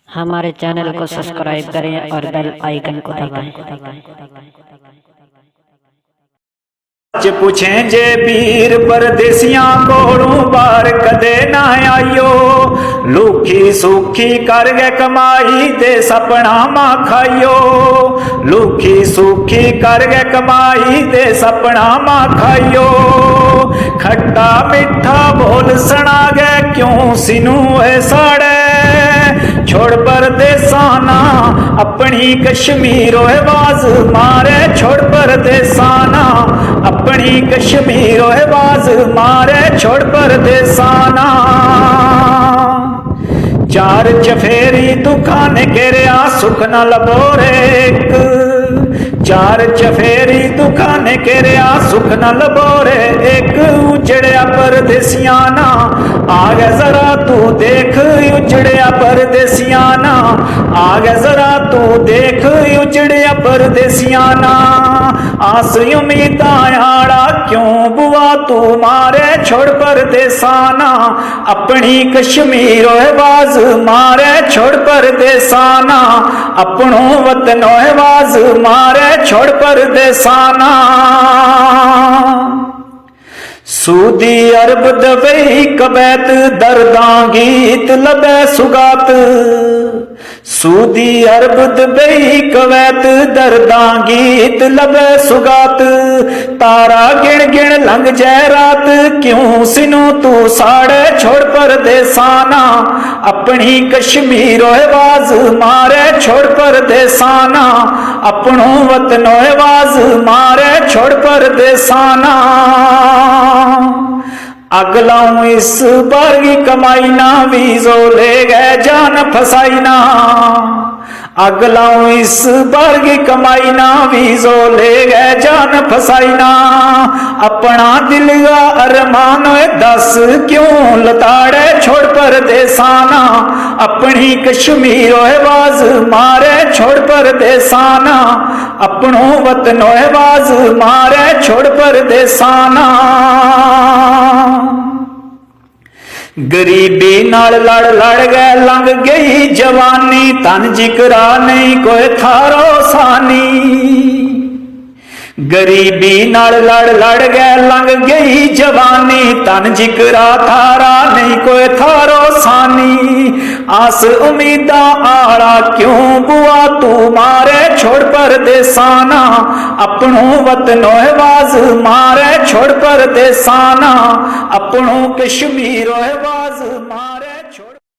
हमारे चैनल को सब्सक्राइब करें और बेल आइकन को दबाएं। पूछें जे वीर परदेसियां कोलों बार कदे ना आइयो, लुखी सुखी कर गए कमाई ते सपना मां खाइयो। लुखी सुखी कर गए कमाई ते सपना मां खाइयो। खट्टा मिठा बोल सुना गए क्यों सिनू है साड़े, छोड़ परदेसाना अपनी कश्मीर आवाज मारे। छोड़ परदेसाना अपनी कश्मीर आवाज मारे। छोड़ परदेसाना चार चफेरी दुखान घेरिया सुख न लबोरेक। चार चफेरी दुखान घेरिया सुख न लबोरे एक। उजड़िया परदेसियां ना आ गया जरा तू देख। उजड़िया परदेसियां ना आ गया जरा तू देख। उजड़िया परदेसियां ना आस उम्मीदा आड़ा क्यों बुआ तू मारे। छोड़ परदेसाना अपनी कश्मीर आवाज मारे। छोड़ परदेसाना अपनो वतन आवाज मारे। छोड़ परदेसाना सूदी अरब दबई कबैत दर्दा गीत लबे सुगात। सूदी अरब दबई कवैत दर्दा गीत लबे सुगात। तारा गिण गिण लंघ जाए रात क्यों सिनू तू साड़े। छोड़ परदेसाना अपनी कश्मीर आवाज मारे। छोड़ परदेसाना अपनो वतन आवाज मारे। छोड़ परदेसाना अगलाऊ इस बार की कमाई ना वीजो ले गए जान फसाई ना। अगलाऊ इस बार की कमाई ना वीजो ले गए जान फसाई ना। अपना दिल का अरमान दस क्यों लताड़े। छोड़ परदेसाना अपनी कश्मीर आवाज मारे। छोड़ परदेसाना अपनो वतन आवाज मारे। छोड़ परदेसाना गरीबी नाल लड़ लड़ गए लंघ गई जवानी। तन जिकरा नहीं कोई थारो सानी। गरीबी नाल लड़ लड़ गए लंघ गई जवानी। तन जिकरा थारा नहीं कोई थारो सानी। आस उम्मीदा आड़ा क्यों बुआ तू मारे। छोड़ परदेसाना अपनो वतन आवाज मारे। छोड़ परदेसाना अपनो कश्मीर आवाज